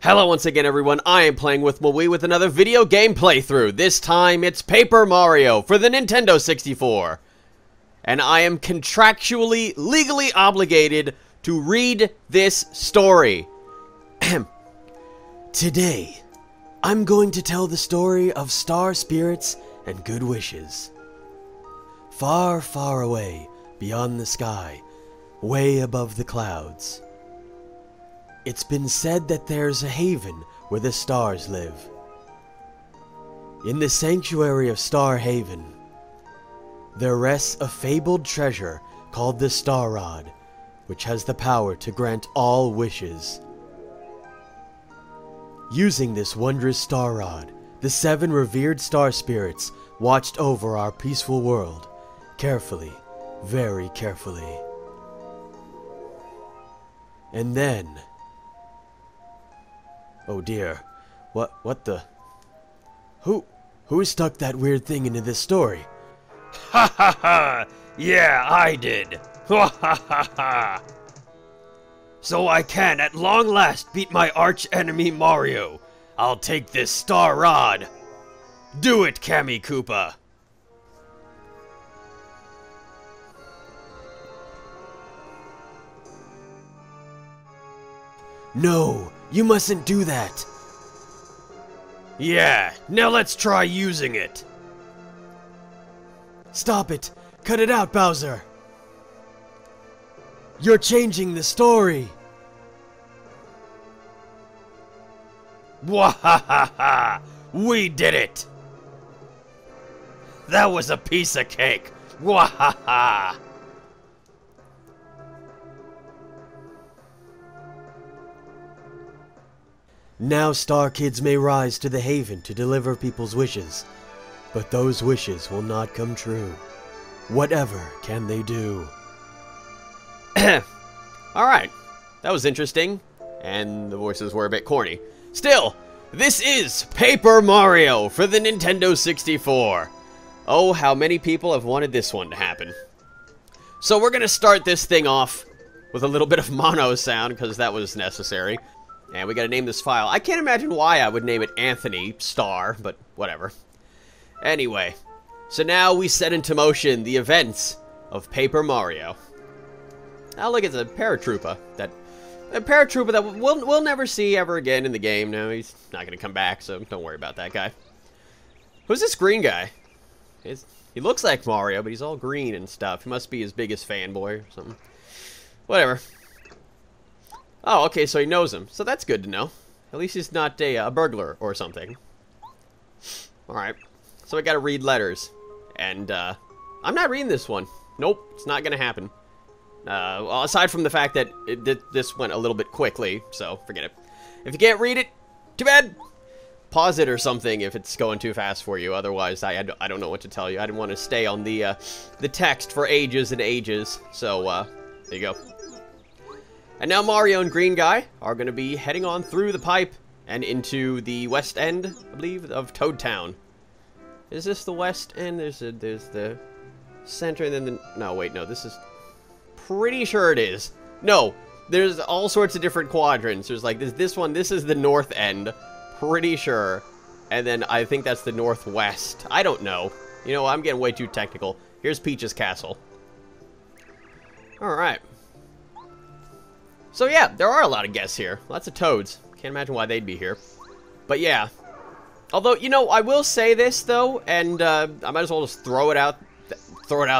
Hello once again everyone, I am playing with Mawii with another video game playthrough. This time it's Paper Mario for the Nintendo 64. And I am contractually, legally obligated to read this story. Today, I'm going to tell the story of star spirits and good wishes. Far, far away, beyond the sky, way above the clouds. It's been said that there's a haven where the stars live. In the sanctuary of Star Haven, there rests a fabled treasure called the Star Rod, which has the power to grant all wishes. Using this wondrous Star Rod, the 7 revered star spirits watched over our peaceful world, carefully, very carefully. And then... oh dear, what the... Who stuck that weird thing into this story? Ha ha ha! Yeah, I did! Ha ha ha ha! So I can at long last beat my arch enemy Mario. I'll take this Star Rod. Do it, Kammy Koopa! No, you mustn't do that. Yeah, now let's try using it. Stop it! Cut it out, Bowser! You're changing the story! Wahahaha! We did it! That was a piece of cake! Wahaha! Now Star Kids may rise to the Haven to deliver people's wishes, but those wishes will not come true. Whatever can they do? Alright, that was interesting, and the voices were a bit corny. Still, this is Paper Mario for the Nintendo 64. Oh, how many people have wanted this one to happen. So we're gonna start this thing off with a little bit of mono sound, because that was necessary. And we gotta name this file. I can't imagine why I would name it Anthony Star, but whatever. Anyway, so now we set into motion the events of Paper Mario. Oh, look, it's a paratrooper. A paratrooper that we'll never see ever again in the game. No, he's not gonna come back, so don't worry about that guy. Who's this green guy? He looks like Mario, but he's all green and stuff. He must be his biggest fanboy or something. Whatever. Oh, okay, so he knows him. So that's good to know. At least he's not a burglar or something. Alright. So I gotta read letters. And, I'm not reading this one. Nope, it's not gonna happen. Well, aside from the fact that this went a little bit quickly, so forget it. If you can't read it, too bad. Pause it or something if it's going too fast for you. Otherwise, I don't know what to tell you. I didn't want to stay on the text for ages and ages. So, there you go. And now Mario and Green Guy are going to be heading on through the pipe and into the west end, I believe, of Toad Town. Is this the west end? There's the center and then the... No, wait, no, this is... Pretty sure it is. No, there's all sorts of different quadrants. There's like this one, this is the north end. Pretty sure. And then I think that's the northwest. I don't know. You know, I'm getting way too technical. Here's Peach's castle. Alright. So yeah, there are a lot of guests here. Lots of toads. Can't imagine why they'd be here. But yeah. Although, you know, I will say this, though, and I might as well just throw it out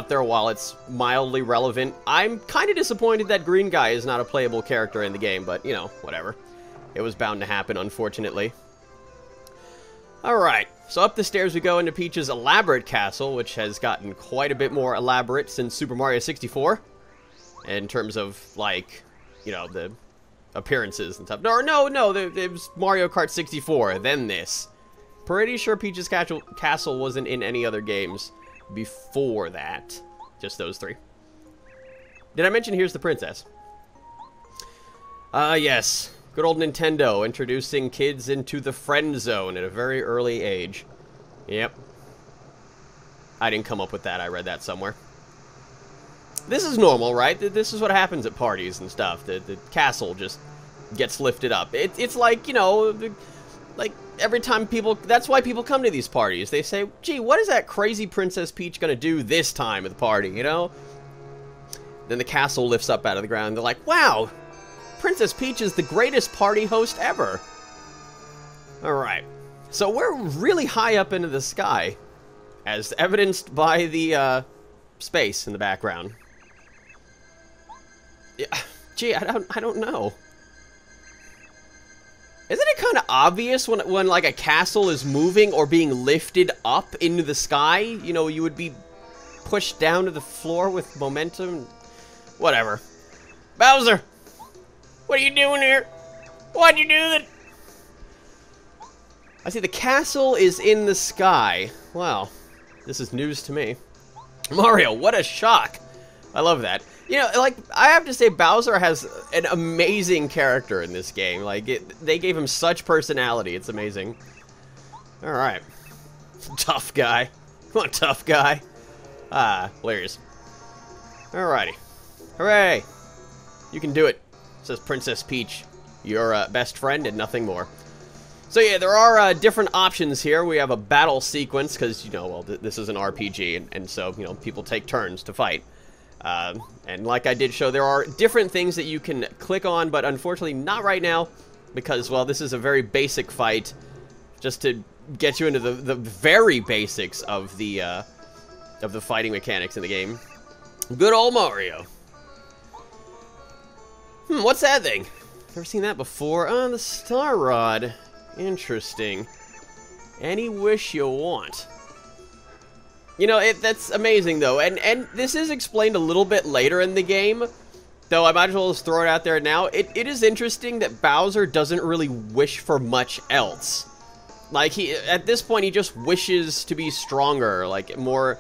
there while it's mildly relevant. I'm kind of disappointed that Green Guy is not a playable character in the game, but, you know, whatever. It was bound to happen, unfortunately. Alright, so up the stairs we go into Peach's elaborate castle, which has gotten quite a bit more elaborate since Super Mario 64. In terms of, like... you know, the appearances and stuff. No, it was Mario Kart 64, then this. Pretty sure Peach's Castle wasn't in any other games before that. Just those 3. Did I mention here's the princess? Yes. Good old Nintendo, introducing kids into the friend zone at a very early age. Yep. I didn't come up with that, I read that somewhere. This is normal, right? This is what happens at parties and stuff. The castle just gets lifted up. It's like, you know, like every time people, that's why people come to these parties. They say, gee, what is that crazy Princess Peach gonna do this time at the party, you know? Then the castle lifts up out of the ground. They're like, wow, Princess Peach is the greatest party host ever. Alright, so we're really high up into the sky, as evidenced by the space in the background. Yeah, gee, I don't know. Isn't it kind of obvious when like a castle is moving or being lifted up into the sky? You know, you would be pushed down to the floor with momentum. Whatever. Bowser, what are you doing here? Why'd you do that? I see the castle is in the sky. Wow, this is news to me. Mario, what a shock. I love that. You know, like, I have to say, Bowser has an amazing character in this game. Like, they gave him such personality. It's amazing. Alright. Tough guy. Come on, tough guy. Ah, hilarious. Alrighty. Hooray! You can do it, says Princess Peach. Your best friend and nothing more. So yeah, there are different options here. We have a battle sequence, because, you know, well, this is an RPG, and so, you know, people take turns to fight. And like I did show, there are different things that you can click on, but unfortunately not right now, because, well, this is a very basic fight, just to get you into the very basics of the fighting mechanics in the game. Good old Mario. What's that thing? Never seen that before. Oh, the Star Rod. Interesting. Any wish you want. You know, that's amazing, though, and this is explained a little bit later in the game, though I might as well just throw it out there now. It is interesting that Bowser doesn't really wish for much else. Like, at this point, he just wishes to be stronger, like, more...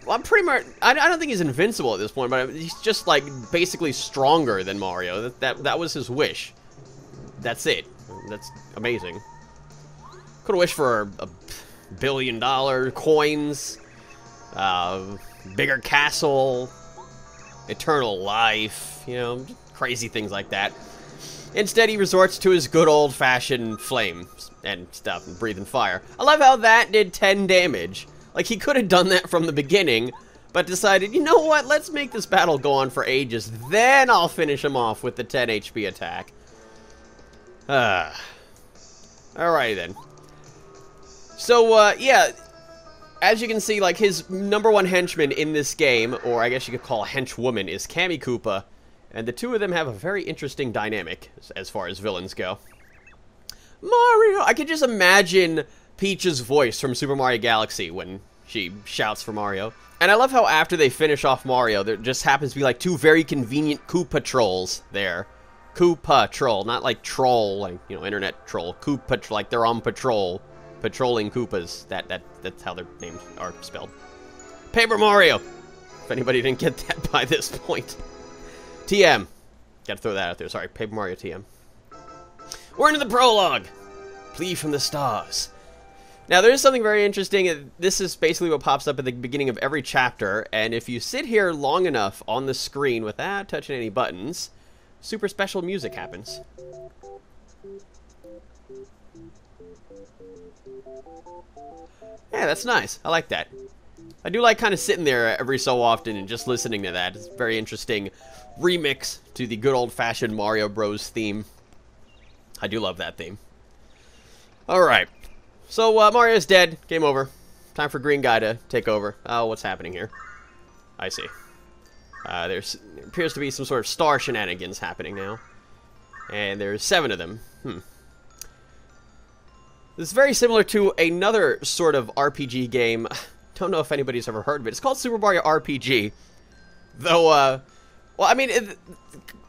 Well, pretty much... I don't think he's invincible at this point, but he's just, like, basically stronger than Mario. That was his wish. That's it. That's amazing. Could've wished for a $1 billion coins, bigger castle, eternal life, you know, crazy things like that. Instead, he resorts to his good old-fashioned flames and stuff and breathing fire. I love how that did 10 damage. Like, he could have done that from the beginning, but decided, you know what, let's make this battle go on for ages, then I'll finish him off with the 10 HP attack. Alrighty then. So, yeah, as you can see, like, his #1 henchman in this game, or I guess you could call henchwoman, is Kammy Koopa, and the two of them have a very interesting dynamic as far as villains go. Mario! I could just imagine Peach's voice from Super Mario Galaxy when she shouts for Mario. And I love how after they finish off Mario, there just happens to be, like, two very convenient Koopa trolls there. Koopa troll, not like troll, like, you know, internet troll. Koopa, like they're on patrol. Patrolling Koopas. That's how their names are spelled. Paper Mario! If anybody didn't get that by this point. TM. Gotta throw that out there. Sorry, Paper Mario TM. We're into the prologue! Plea from the stars. Now, there is something very interesting. This is basically what pops up at the beginning of every chapter, and if you sit here long enough on the screen without touching any buttons, super special music happens. Yeah, that's nice. I like that. I do like kind of sitting there every so often and just listening to that. It's a very interesting remix to the good old-fashioned Mario Bros. Theme. I do love that theme. Alright. So, Mario's dead. Game over. Time for Green Guy to take over. Oh, what's happening here? I see. There appears to be some sort of star shenanigans happening now. And there's 7 of them. This is very similar to another sort of RPG game. Don't know if anybody's ever heard of it. It's called Super Mario RPG. Though, well, I mean,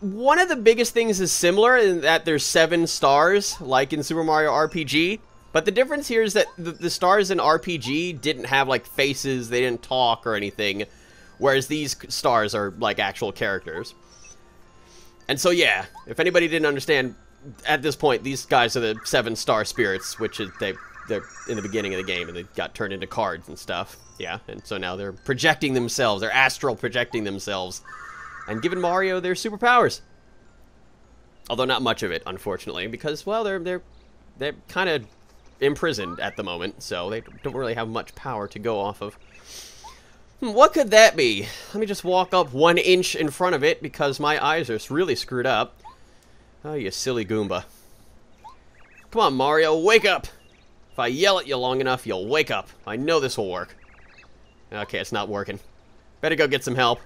one of the biggest things is similar in that there's 7 stars, like in Super Mario RPG. But the difference here is that the stars in RPG didn't have, like, faces, they didn't talk or anything. Whereas these stars are, like, actual characters. And so, yeah, if anybody didn't understand, at this point, these guys are the 7 star spirits, which is, they're in the beginning of the game, and they got turned into cards and stuff. Yeah, and so now they're projecting themselves, they're astral projecting themselves, and giving Mario their superpowers. Although not much of it, unfortunately, because, well, they're kind of imprisoned at the moment, so they don't really have much power to go off of. What could that be? Let me just walk up 1 inch in front of it because my eyes are really screwed up. Oh, you silly Goomba. Come on, Mario, wake up! If I yell at you long enough, you'll wake up. I know this will work. Okay, it's not working. Better go get some help.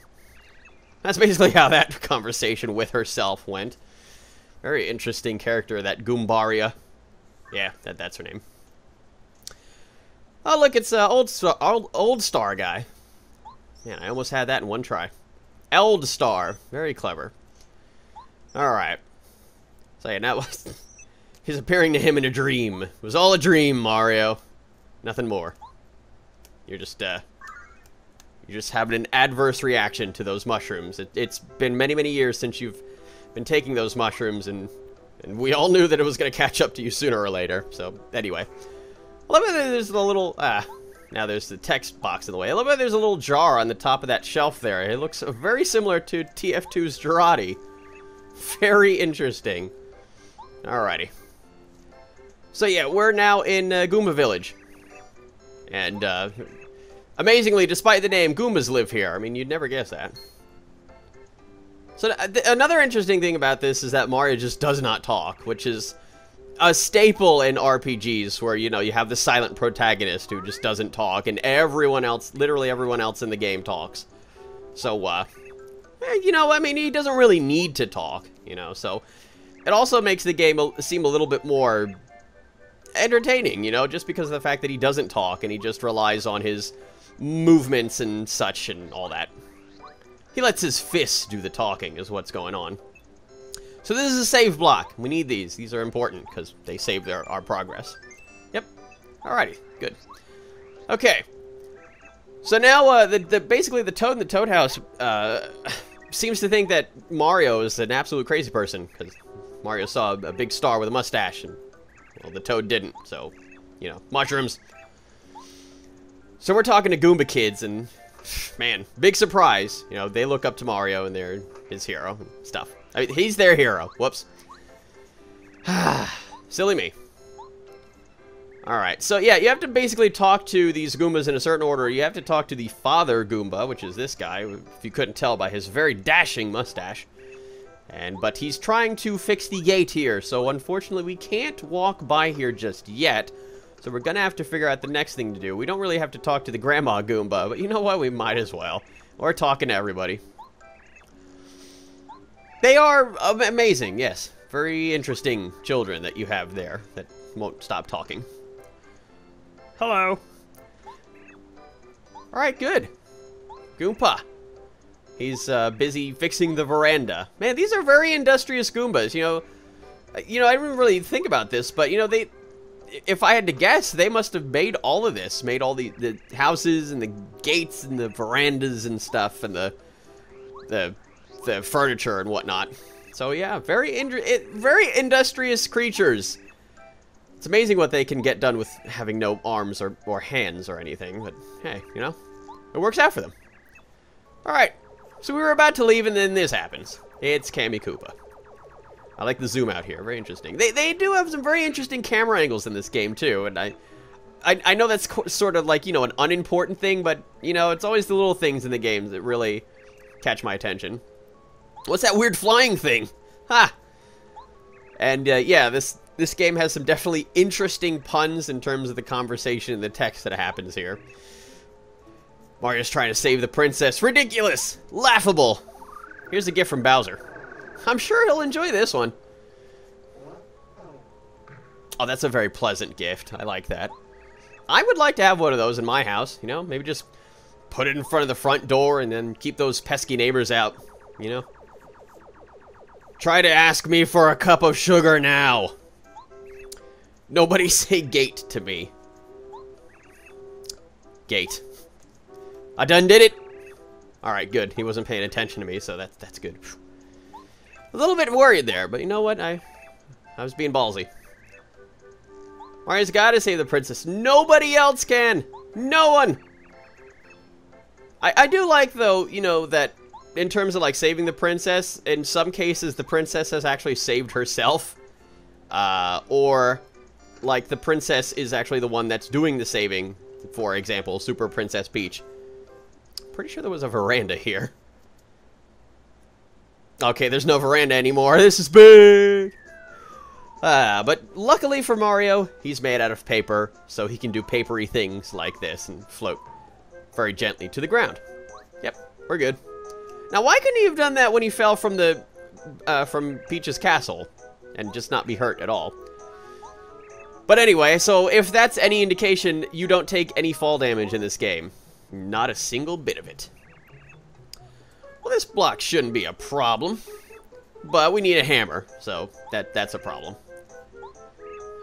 That's basically how that conversation with herself went. Very interesting character, that Goombaria. Yeah, that's her name. Oh, look, it's Old Star guy. Man, I almost had that in one try. Eld Star. Very clever. Alright. So, yeah, now he's appearing to him in a dream. It was all a dream, Mario. Nothing more. You're just having an adverse reaction to those mushrooms. It's been many, many years since you've been taking those mushrooms, and we all knew that it was going to catch up to you sooner or later. So, anyway. I love that there's the little... now there's the text box in the way. I love that there's a little jar on the top of that shelf there. It looks very similar to TF2's Girardi. Very interesting. Alrighty. So, yeah, we're now in Goomba Village. And, amazingly, despite the name, Goombas live here. I mean, you'd never guess that. So, another interesting thing about this is that Mario just does not talk, which is a staple in RPGs where, you know, you have the silent protagonist who just doesn't talk, and everyone else, literally everyone else in the game talks. So, you know, I mean, he doesn't really need to talk, you know, so it also makes the game seem a little bit more entertaining, you know, just because of the fact that he doesn't talk and he just relies on his movements and such and all that. He lets his fists do the talking is what's going on. So this is a save block. We need these. These are important because they save our progress. Yep. Alrighty. Good. Okay. So now, basically the Toad in the Toad House seems to think that Mario is an absolute crazy person because Mario saw a big star with a mustache and, well, the Toad didn't. So, you know, mushrooms. So we're talking to Goomba kids and, man, big surprise. You know, they look up to Mario and they're his hero and stuff. I mean, he's their hero. Whoops. Silly me. Alright, so yeah, you have to basically talk to these Goombas in a certain order. You have to talk to the father Goomba, which is this guy, if you couldn't tell by his very dashing mustache. But he's trying to fix the gate here, so unfortunately we can't walk by here just yet. So we're gonna have to figure out the next thing to do. We don't really have to talk to the Grandma Goomba, but you know what? We might as well. We're talking to everybody. They are amazing, yes. Very interesting children that you have there that won't stop talking. Hello. Alright, good. Goomba. He's busy fixing the veranda. Man, these are very industrious Goombas, you know, I didn't really think about this, but, you know, if I had to guess, they must have made all of this. Made all the houses and the gates and the verandas and stuff and the furniture and whatnot. So yeah, very industrious creatures. It's amazing what they can get done with having no arms or hands or anything. But hey, you know, it works out for them. Alright, so we were about to leave and then this happens. It's Kammy Koopa. I like the zoom out here, very interesting. They do have some very interesting camera angles in this game too, and I know that's sort of like, you know, an unimportant thing, but, you know, it's always the little things in the games that really catch my attention. What's that weird flying thing? Ha! And, yeah, this game has some definitely interesting puns in terms of the conversation and the text that happens here. Mario's trying to save the princess. Ridiculous! Laughable! Here's a gift from Bowser. I'm sure he'll enjoy this one. Oh, that's a very pleasant gift. I like that. I would like to have one of those in my house, you know? Maybe just put it in front of the front door and then keep those pesky neighbors out, you know? Try to ask me for a cup of sugar now. Nobody say gate to me. Gate. I done did it. Alright, good. He wasn't paying attention to me, so that's good. A little bit worried there, but you know what? I was being ballsy. Mario's gotta save the princess. Nobody else can! No one! I do like, though, you know, that in terms of, like, saving the princess, in some cases, the princess has actually saved herself. Or, like, the princess is actually the one that's doing the saving. For example, Super Princess Peach. Pretty sure there was a veranda here. Okay, there's no veranda anymore. This is big! But luckily for Mario, he's made out of paper, so he can do papery things like this and float very gently to the ground. Yep, we're good. Now, why couldn't he have done that when he fell from the from Peach's castle and just not be hurt at all? But anyway, so if that's any indication, you don't take any fall damage in this game. Not a single bit of it. Well, this block shouldn't be a problem, but we need a hammer, so that's a problem.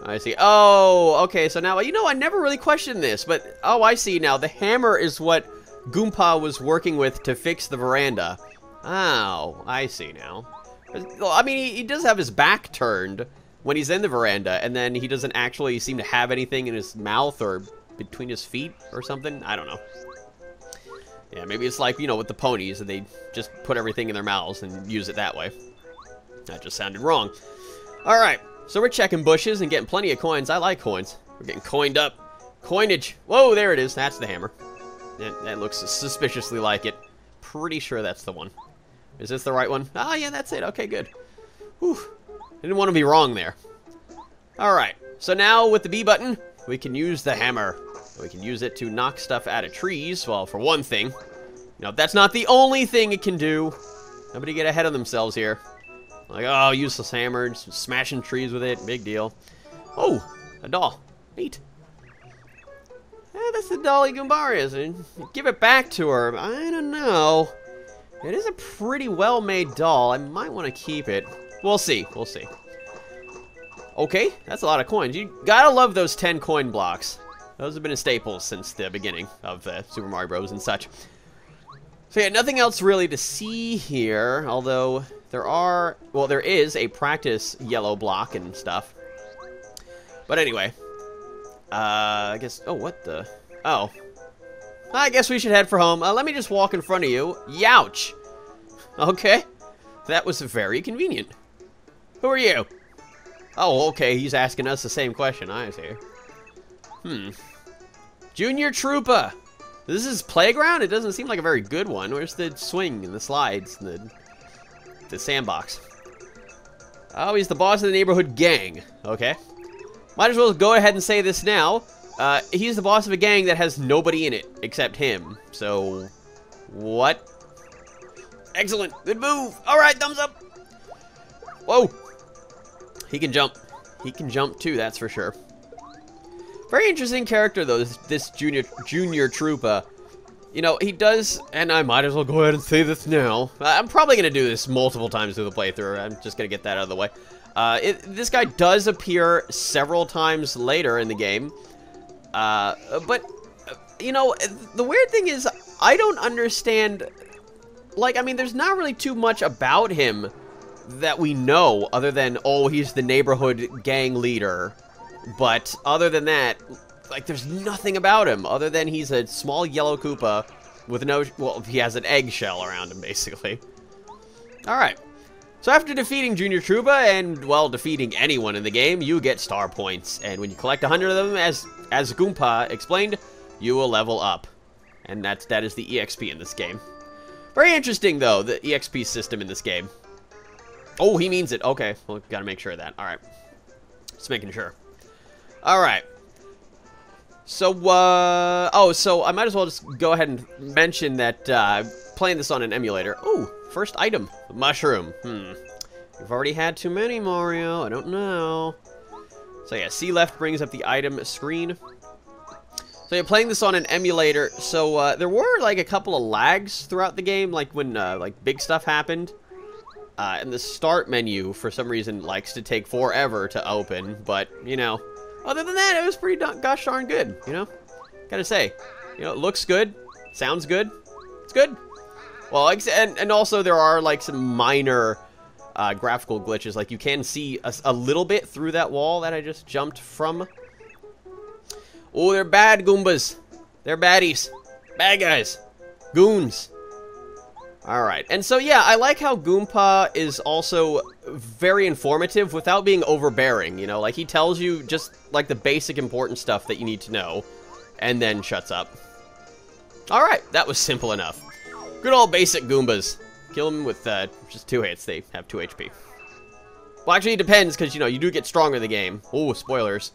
I see. Oh, okay, so now, you know, I never really questioned this, but, oh, I see now. The hammer is what Goomba was working with to fix the veranda. Oh, I see now. I mean, he does have his back turned when he's in the veranda, and then he doesn't actually seem to have anything in his mouth or between his feet or something. I don't know. Yeah, maybe it's like, you know, with the ponies, and they just put everything in their mouths and use it that way. That just sounded wrong. Alright, so we're checking bushes and getting plenty of coins. I like coins. We're getting coined up. Coinage. Whoa, there it is. That's the hammer. That looks suspiciously like it. Pretty sure that's the one. Is this the right one? Ah, yeah, that's it. Okay, good. Whew. I didn't want to be wrong there. Alright, so now with the B button, we can use the hammer. We can use it to knock stuff out of trees. Well, for one thing. You know, that's not the only thing it can do. Nobody get ahead of themselves here. Like, oh, useless hammer, just smashing trees with it, big deal. Oh, a doll. Neat. That's the Dolly Goombarias. Give it back to her. I don't know. It is a pretty well-made doll. I might want to keep it. We'll see. We'll see. Okay, that's a lot of coins. You gotta love those 10 coin blocks. Those have been a staple since the beginning of Super Mario Bros. And such. So yeah, nothing else really to see here, although there is a practice yellow block and stuff. But anyway, I guess, oh, what the, oh. I guess we should head for home. Let me just walk in front of you. Youch! Okay, that was very convenient. Who are you? Oh, okay, he's asking us the same question, I see. Junior Troopa! This is playground? It doesn't seem like a very good one. Where's the swing and the slides and the sandbox? Oh, he's the boss of the neighborhood gang. Okay. Might as well go ahead and say this now. He's the boss of a gang that has nobody in it except him. So, what? Excellent. Good move. All right, thumbs up. Whoa. He can jump. He can jump too, that's for sure. Very interesting character, though, this Junior Troopa. You know, he does, and I might as well go ahead and say this now. I'm probably going to do this multiple times through the playthrough. I'm just going to get that out of the way. This guy does appear several times later in the game. But, you know, the weird thing is, I don't understand, like, I mean, there's not really too much about him that we know, other than, oh, he's the neighborhood gang leader. But other than that, like, there's nothing about him other than he's a small yellow Koopa with no, well, he has an eggshell around him, basically. Alright. So after defeating Junior Troopa and, well, defeating anyone in the game, you get star points. And when you collect 100 of them, as Goomba explained, you will level up. And that is the EXP in this game. Very interesting, though, the EXP system in this game. Oh, he means it. Okay, well, gotta make sure of that. Alright. Just making sure. Alright. So, oh, so I might as well just go ahead and mention that, playing this on an emulator. Ooh, first item. Mushroom. You've already had too many, Mario. I don't know. So yeah, C left brings up the item screen. So you're playing this on an emulator. So, there were, like, a couple of lags throughout the game, like when, like, big stuff happened. And the start menu, for some reason, likes to take forever to open. But, you know, other than that, it was pretty gosh darn good, you know? Gotta say. You know, it looks good. Sounds good. It's good. Well, and also there are, like, some minor graphical glitches. Like, you can see a little bit through that wall that I just jumped from. Oh, they're bad Goombas. They're baddies. Bad guys. Goons. Alright, and so yeah, I like how Goomba is also very informative without being overbearing, you know? Like, he tells you just, like, the basic important stuff that you need to know, and then shuts up. Alright, that was simple enough. Good old basic Goombas. Kill them with just 2 hits, they have 2 HP. Well, actually, it depends, because, you know, you do get stronger in the game. Ooh, spoilers.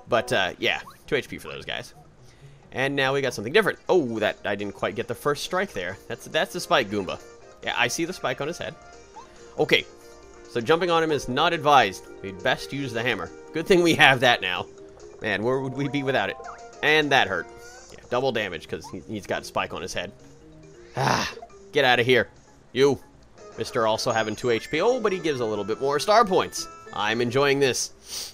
But, yeah, 2 HP for those guys. And now we got something different. Oh, that I didn't quite get the first strike there. That's the Spike Goomba. Yeah, I see the spike on his head. Okay, so jumping on him is not advised. We'd best use the hammer. Good thing we have that now. Man, where would we be without it? And that hurt. Yeah, double damage because he's got a spike on his head. Ah, get out of here. You. Mr. also having 2 HP. Oh, but he gives a little bit more star points. I'm enjoying this.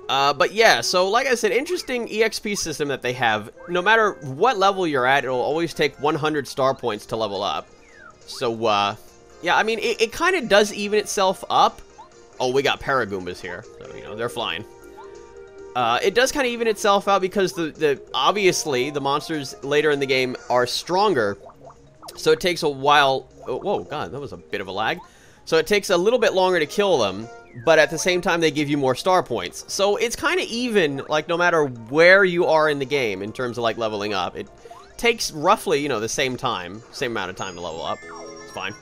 But yeah, so like I said, interesting EXP system that they have. No matter what level you're at, it'll always take 100 star points to level up. So, yeah, I mean, it kind of does even itself up. Oh, we got Paragoombas here, so, you know, they're flying. It does kind of even itself out because obviously, the monsters later in the game are stronger. So it takes a while. Oh, whoa, God, that was a bit of a lag. So it takes a little bit longer to kill them. But at the same time, they give you more star points. So it's kind of even, like, no matter where you are in the game in terms of, like, leveling up. It takes roughly, you know, the same amount of time to level up. It's fine.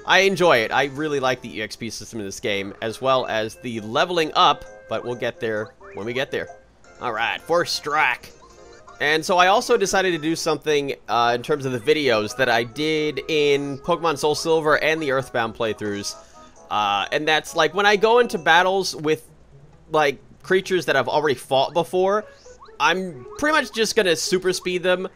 I enjoy it. I really like the EXP system in this game, as well as the leveling up, but we'll get there when we get there. Alright, first strike. And so I also decided to do something in terms of the videos that I did in Pokemon Soul Silver and the Earthbound playthroughs. And that's, like, when I go into battles with, like, creatures that I've already fought before, I'm pretty much just gonna super speed them.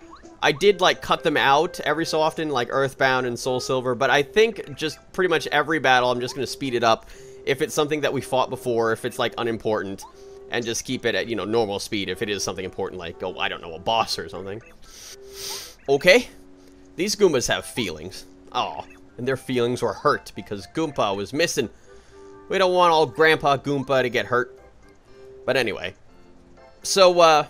I did, like, cut them out every so often, like Earthbound and Soul Silver, but I think just pretty much every battle I'm just gonna speed it up if it's something that we fought before, if it's, like, unimportant, and just keep it at, you know, normal speed if it is something important, like, oh, I don't know, a boss or something. Okay. These Goombas have feelings. Oh. And their feelings were hurt because Goomba was missing. We don't want all Grandpa Goomba to get hurt. But anyway. So,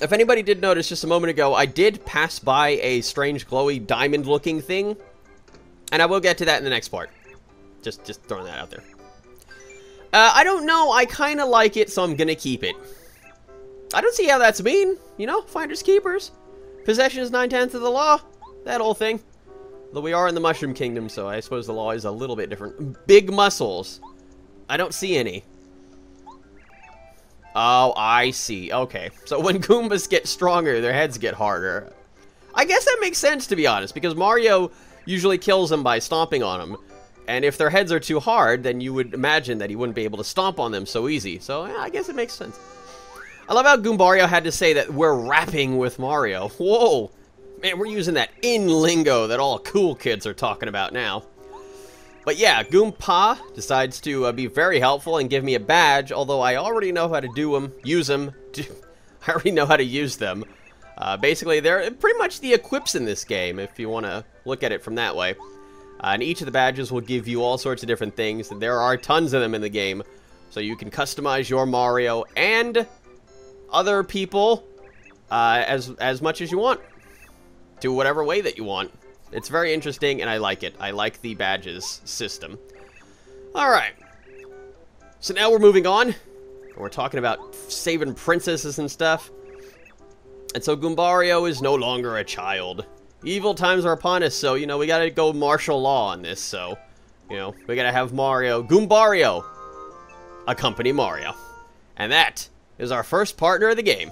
if anybody did notice just a moment ago, I did pass by a strange glowy diamond-looking thing. And I will get to that in the next part. Just throwing that out there. I don't know. I kind of like it, so I'm going to keep it. I don't see how that's mean. You know, finders keepers. Possession is 9/10 of the law. That whole thing. Though we are in the Mushroom Kingdom, so I suppose the law is a little bit different. Big muscles. I don't see any. Oh, I see. Okay. So when Goombas get stronger, their heads get harder. I guess that makes sense, to be honest, because Mario usually kills them by stomping on them. And if their heads are too hard, then you would imagine that he wouldn't be able to stomp on them so easy. So, yeah, I guess it makes sense. I love how Goombario had to say that we're rapping with Mario. Whoa! Man, we're using that in lingo that all cool kids are talking about now. But yeah, Goomba decides to be very helpful and give me a badge, although I already know how to use them. I already know how to use them. Basically, they're pretty much the equips in this game, if you want to look at it from that way. And each of the badges will give you all sorts of different things. There are tons of them in the game, so you can customize your Mario and other people as much as you want. To whatever way that you want. It's very interesting, and I like it. I like the badges system. Alright. So now we're moving on. We're talking about saving princesses and stuff. And so Goombario is no longer a child. Evil times are upon us, so, you know, we gotta go martial law on this, so, you know, we gotta have Goombario accompany Mario. And that is our first partner of the game.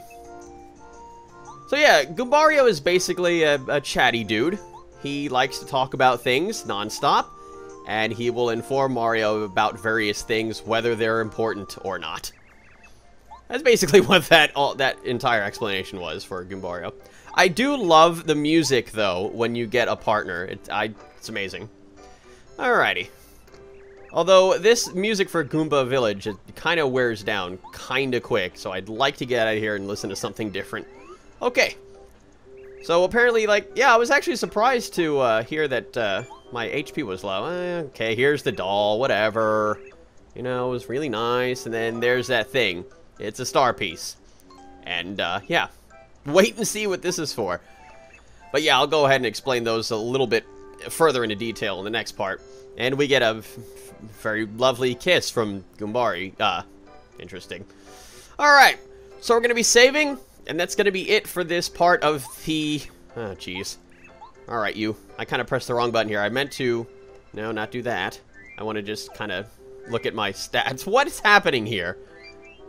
So yeah, Goombario is basically a chatty dude. He likes to talk about things non-stop, and he will inform Mario about various things, whether they're important or not. That's basically what that entire explanation was for Goombario. I do love the music, though, when you get a partner. It's amazing. Alrighty. Although, this music for Goomba Village, it kind of wears down kind of quick, so I'd like to get out of here and listen to something different. Okay. So apparently, like, yeah, I was actually surprised to hear that my HP was low. Okay, here's the doll, whatever. You know, it was really nice. And then there's that thing. It's a star piece. And, yeah. Wait and see what this is for. But yeah, I'll go ahead and explain those a little bit further into detail in the next part. And we get a very lovely kiss from Goombari. Interesting. Alright, so we're going to be saving, and that's going to be it for this part of the... Oh, jeez. Alright, you. I kind of pressed the wrong button here. I meant to... No, not do that. I want to just kind of look at my stats. What is happening here?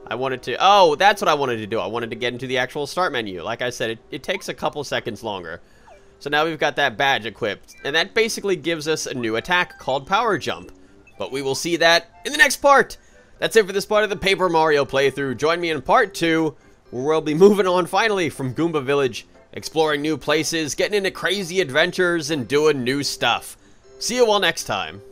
I wanted to... Oh, that's what I wanted to do. I wanted to get into the actual start menu. Like I said, it takes a couple seconds longer. So now we've got that badge equipped. And that basically gives us a new attack called Power Jump. But we will see that in the next part. That's it for this part of the Paper Mario playthrough. Join me in part 2, where we'll be moving on finally from Goomba Village, exploring new places, getting into crazy adventures, and doing new stuff. See you all next time.